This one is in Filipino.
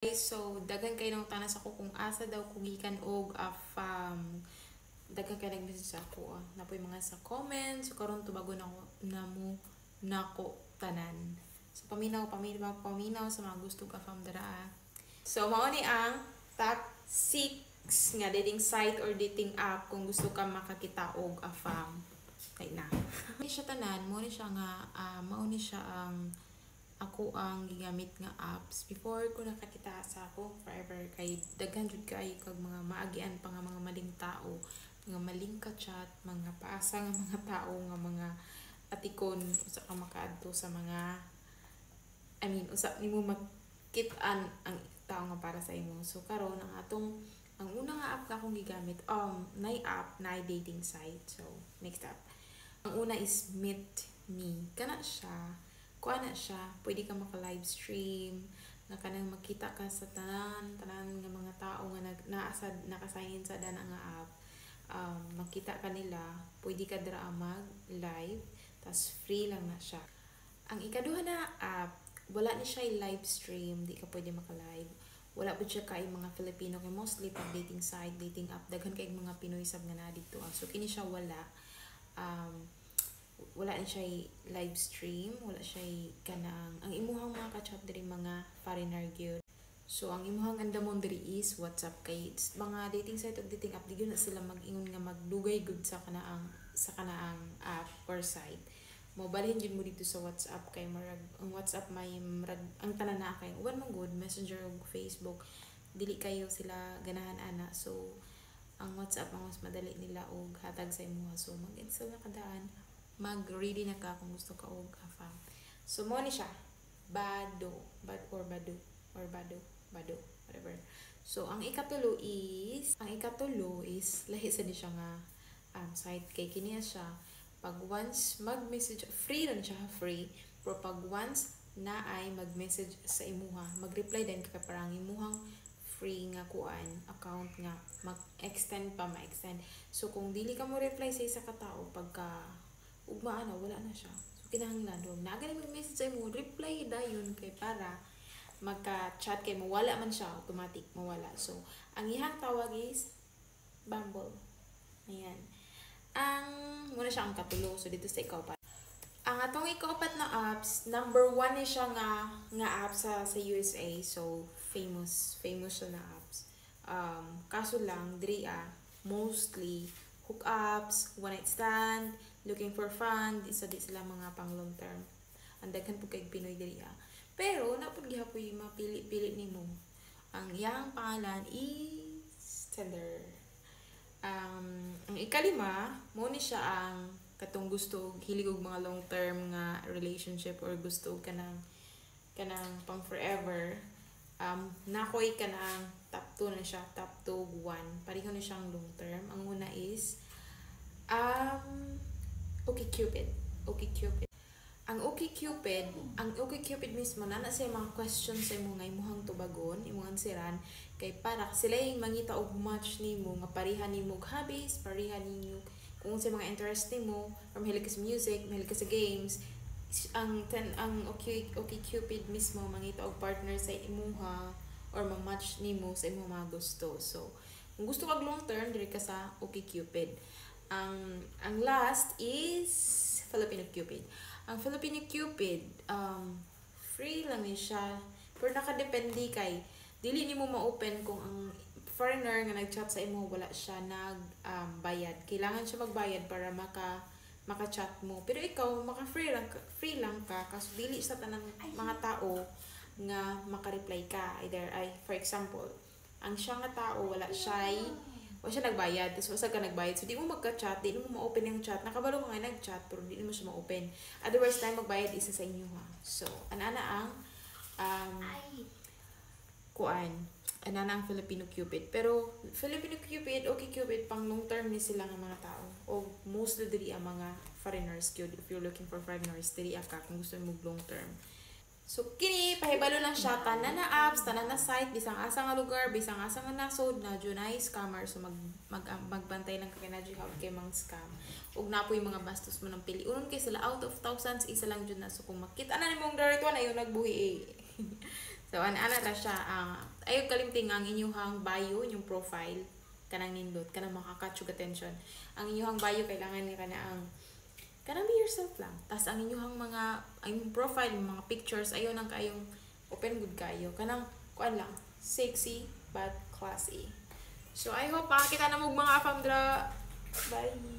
So daghan kay nang tanas ako kung asa daw kugikan og daghan kay nag-message sa ako napoy mga sa comments so karon tubago nako tanan. So paminaw sa mga gusto ka fam dara. So mao ni ang top 6 nga dating site or dating app kung gusto ka makakita og afam kay na. Ni siya tanan mo ni siya nga mao ni siya ang ako ang gigamit nga apps before ko nakakita sa ako forever kay daghan jud kay kag mga maagian pa nga mga maling tao, mga maling ka chat, mga paasa nga mga tao nga mga atikon usa ka makaadto sa mga usa nimo makit-an ang tao nga para sa imo. So karon ang una nga app nga akong gigamit nay app nay dating site. So next app. Ang una is Meet Me. Kana siya kuha na siya, pwede ka maka-live stream, na kanang makita ka sa tanan nga mga tao nga nakasign in sa dana nga app. Makita ka nila, pwede ka dira mag-live, tas free lang na siya. Ang ikaduha na app, wala ni siya live stream, di ka pwede maka-live. Wala po siya kay mga Filipino, kay mostly pag dating site, dating app, daghan kay mga Pinoy sab nga na dito. So kini siya wala. Wala na siya live stream, wala siya kanang ang imuhang mga ka-chat diri mga foreigner gyud. So ang imuhang andamon diri is WhatsApp kay mga dating site ug dating app di gyud na sila mag-ingon nga magdugay gud sa kanaang app or site. Mobalhin jud mo dito sa WhatsApp kay marag ang WhatsApp may marag ang tanan na kay uban man good Messenger ug Facebook dili kayo sila ganahan ana. So ang WhatsApp ang mas madali nila og hatag sa imuha. So mag-install na kadaan mag-ready na ka kung gusto ka og afam. So mo ni siya Bado whatever. So ang ikatulo is lahi sa di siya nga site kay kini siya pag once mag-message free ran siya free pero pag once na ay mag-message sa imuha mag-reply din ka parang imuhang free nga kuan account nga mag-extend. So kung dili ka mo reply sa isa ka tao pagka ugma wala na siya. So kinahanglan do naga mag-message sa imo reply dayon kay para magka-chat kay mawala man siya automatic mawala. So ang ihang tawag is Bumble. Ayan. Muna siya ang katulo. So dito sa ikaw pa. Ang atong ikaupat na apps, number 1 ni siya nga app sa USA. So famous siya na apps. Kaso lang diri mostly hookups, one night stand, looking for fun, di sila mga pang long term. Ang daghan po kay Pinoy diri Pero napud gihapoy mapili-pili nimo. Ang iyang pangalan is Tinder. Ang ikalima, mo ni siya ang katong gusto hilig og mga long term nga relationship or gusto kanang pang forever. Nakoy kanang top 2 na siya, top 2 1. Pareho na siyang long term. Ang una is OkCupid. Ang OkCupid mismo na sa mga questions sa imo nga imuhang tubagon, imuhang siran kay para sila yung mangita og match nimo nga pareha nimo og hobbies, pareha ninyo kung sa mga interest nimo, or mahilig ka sa music, mahilig ka sa games. Ang OkCupid mismo mangita og partner sa imuha or ma-match nimo sa imong mga gusto. So kung gusto kag long term diri ka sa OkCupid. Ang last is Filipino Cupid. Ang Filipino Cupid free lang ni siya pero nakadepende kay dili nimo ma-open kung ang foreigner nga nag-chat sa imo wala siya bayad. Kailangan siya magbayad para maka-chat mo. Pero ikaw maka-free lang ka kasi dili sa tanang mga tao nga maka-reply ka. Either for example, ang siya nga tao wala siya nagbayad, tapos wasa ka nagbayad. So, di mo magka-chat, di mo ma-open yung chat. Nakabalo ka nga nag-chat, pero di mo siya ma-open. Otherwise, tayo magbayad isa sa inyo ha. So, anana ang Filipino Cupid. Pero, Filipino Cupid, OkCupid, pang long term ni sila nga mga tao. O mostly diri ang mga foreigners cute. If you're looking for foreigners, diri ka kung gusto mo long term. So kini pahibalo lang siya tanan na apps, tanan na site, bisang asa nga lugar, bisang asa nga nasod na junay scammer. So magbantay lang kay na kay mga scam. Ug napoy mga bastos mo ng pili. Unon kay sila out of thousands isa lang jud na so kung makita na nimong direct one ayo nagbuhi So ana ra siya ayo kalimting ang inyuhang bio, inyong profile kanang nindot kanang makaka-catch og attention. Ang inyuhang bio kailangan ni kana ang kanang be yourself lang. Tas ang inyuhang mga ang profile, mga pictures ayo nang kayong open good kayo. Kanang kuan lang, sexy but classy. So I hope makakita na mo mga afam dra. Bye.